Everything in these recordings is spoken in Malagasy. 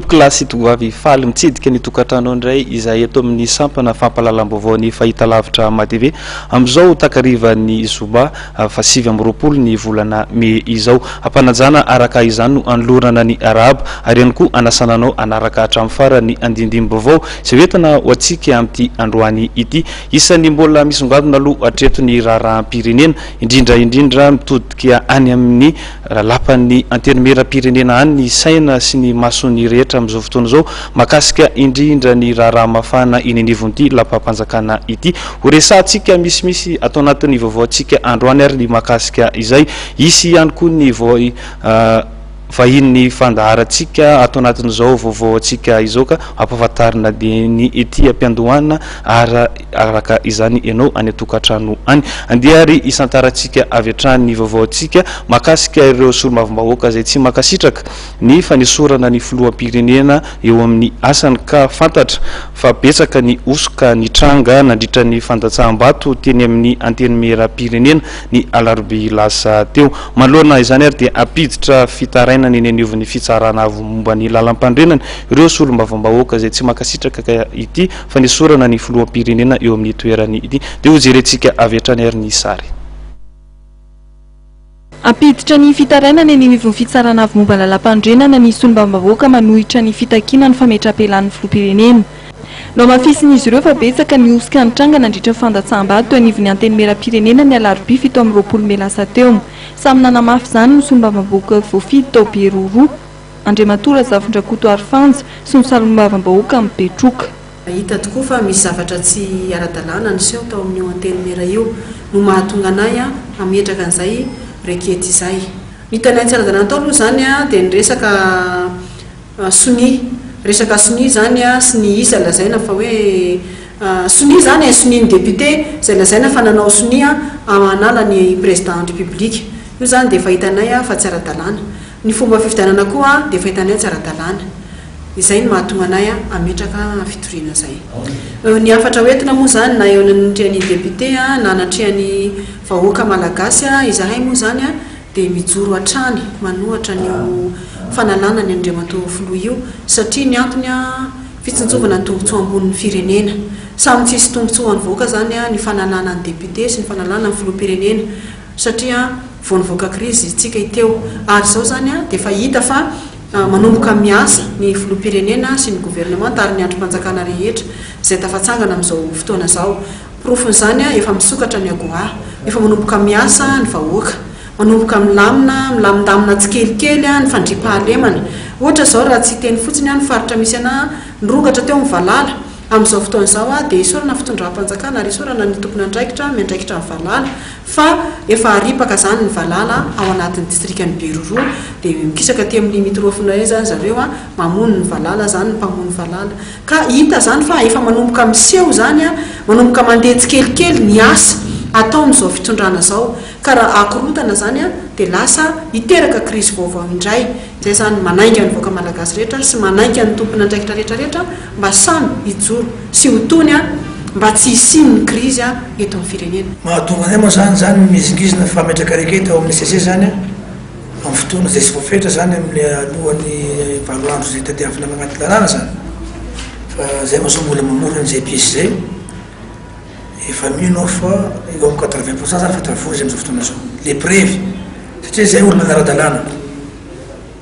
tomboky lasy tovavy faly mitsidika ny tokantrano indray izay eto amin'ny sampana fampalalam-baovao ny fahita lavitra matv amizao takariva ny zoba fa 7 ny volana me izao ampanajana araka izany no anolorana ny arabo ary ihany koa anasananao anaraka hatramin'ny farany andindim baovao izay hoentina ho antsika amin'ity androany ity isan'ny mbola misongadina aloha hatreto ny raharaham-pirenena indrindra mitodika any amin'ny lapan'ny antenimera-pirenena any ny saina sy ny masony rehetra amin'izao fotoana izao makasika indrindra ny raharaha mafana iny anivon'ity lapam-panjakana ity ho resantsika misimisy atao anatin'ny vaovaontsika androany ary ny makasika izay isy ihany koa ny vahiny fandaharantsika atao anatin'izao vaovaontsika izao ka ampahafantarina ny ety ampiandohana araka izany ianao any atokantrano any andeha ary isantarantsika avy hatrany ny vaovaontsika makasika ireo solomavombahoaka izay tsy makasitraka ny fanesorana ny filoham-pirenena eo amin'ny asany ka fantatra fa betsaka ny osoka ny tranga nandritra ny fandatsaham-bato teny amin'ny antenimera-pirenena ny alarobia lasa teo manoloana izany ary dia ampiditra fitaraina ny aniovany fitsarana momba ny lalam-pandrenana ireo solomavombahoaka izay tsy makasitraka ka ity fanesorana ny filoham-pirenena eo amin'ny toerany ity dia ho jerentsika avy hatrany ary ny sary ampiditra ny fitarainana ny aniovany fitsarana avy momba lalam-pandrenana ny solomavombahoaka manohitra ny fitakina ny fametrapelan'ny filoham-pirenena no mafisin'izy ireo fa betsaka ny osika ny tranga nandritra fandatsaham-bato anivon'ny antenimera-pirenena ny alarobia 7 me lasa teo samy nanamafy izany ny solomavombahoaka voafidy tao be roa Andriamatora Zafindrakoto Arifanja sy ny solomavombahoaka mipetroka hita tokoa fa misy zavatra tsy ara-dalàna niseho tao amin'io antenimera io no mahatonga anay ametraka an'izay rekety izay ny tena tsy ara-dalàna tao aloha zany dia ny resaka soni zany sy ny isa lazaina fa hoe soni zany soni ny député izay lazaina fa nanao soni amanala ny président république io zany dia fahitanay fa tsy ara-dalàna ny fomba fifidianana koa dia fahitanay tsy ara-dalàna izay no mahatonga anay ametraka fitoriana zay ny afatra hoentina moa zany na eo nanatrehan'ny député na natrehan'ny vahoaka malagasy izahay moa zany dia mijoro hatrany manohatra ny fanalana ny Andriamatoa filoha io satria ny antony fitsinjovana ny tombotsoa ambonin'ny firenena samy tsisy tombotsoa ny vahoaka zany ny fanalana ny député sy ny fanalana ny filoham-pirenena satria vao nivoaka krizy tsika iteo ary zao zany dia fa hita fa manomboka miasa ny filoham-pirenena sy ny gouvernement ary ny androm-panjakana rehetra izay tafatsangana amin'izao fotoana zao profony zany efa misokatra ny agoa efa manomboka miasa ny vahoaka manomboka milamindamina tsy kelikely ny fandripahalemana ohatra zao raha tsy teny fotsiny ny faritra misy ana nirongatra teo mivalala amin'izao fotoana zao dia isorana fitondram-panjakana ary isorana ny tompony andraikitra miandraikitra mivalala fa efa aripaka zany ny valala ao anatin'ny distrikany Beroro dia mikisaka ty amin'ny mitrofona zany zareo mamono ny valala zany ny mpamony valala ka hita zany fa efa manomboka miseho zany manomboka mandeha tsy kelikely ny asa ataon'izao fitondrana zao ka raha akorotana zany dia lasa hiteraka krizy vaovao indray zay zany manainga ny vahoaka malagasy rehetra sy manainga ny tompony andraikitra rehetrarehetra mba samy hijoro sy hotony mba tsy hisiny ny krizy eto amin'ny firenena mahatonga anay moa zany mizingizina fametraka rekety ao amin'ny sese zany amin'ny fotoana zay sy voafetra zany amin'ny alohan'ny valoandro zay tadiavina magnaty lalàna zany fa zay moa zao mbola mamorona an'izay piesy zay efa mino fa eo amin'ny 80% zany fatravoro zay amin'izao fotoana zao le prévy satria zay olona ara-dalàna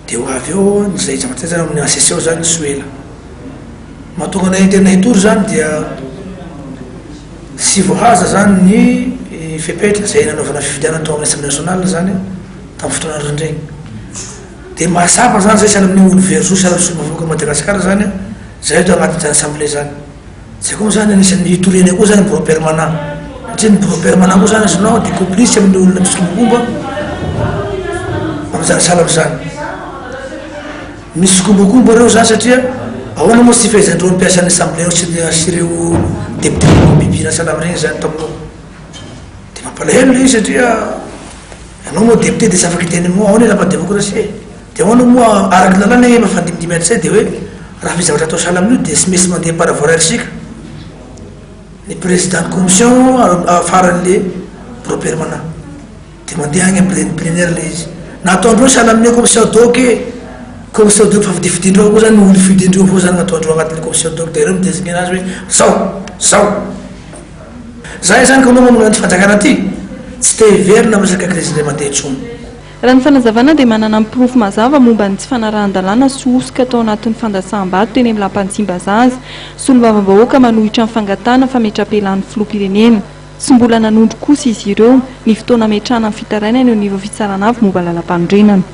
dia ho avy eo nyzay zavatra zany amin'ny ACC ao zany sy ela mahatonga anay tena hitory zany dia sy voahaza zany ny fepetra zay nanaovana fifidianana tao amin'ny assemblée nationale zany tamin'ny fotoana randregny dia mahasapa zany zay sahala amin'ny olo verzo sahala solomavombahoaka Madagasikara zany zay to agnatin'izany assemblée zany zay koa zany anisan'ny hitoriana koa zany bureau permanent satria ny bureau permanent koa zany azonao dia complice amin'ny olona misy kombakomba amin'izany salamy zany misy kombakomba reo zany satria ahoana moa tsy fahaizandreo mampiasa ny assemblée sy ireo député bibina salamy regny zany taminao dia mampalahelo le izy satria anao moa député dia sy afaka hiteny moa ahoana lapa démocratie dia ahoana moa araky lalàna efa fandimidimy atsay dia hoe raha fizavatra atao salam'io dia sy mesy mandeha par avoir arsika ny président de commission afaran'le bureau permanent dia mandeha agny amin'ny plénière le izy na ataondreo salam'io commission doc commission de fidindreo koa zany olo fidindreo fo zany nataondreo agnatin'ny commission docteur midésigné anazy hoe zao zay zany ka anao mamono anty fanjakana ty tsy te hiverina masaka crise mandeha tsony. Raha ny fanazavana dia manana pirofo mazava momba ny tsy fanarahan-dalàna sy osoka atao anatin'ny fandasam-bato teny amin'ny lampanjimba zaza solombavambahoaka manohitra ny fangatana fametrapelan'ny filoham-pirenena sy mbola nanondro kosa izy ireo ny fotoana ametrahana ny fitarainana eo anivo fitsarana avy momba lalam-pandrenana.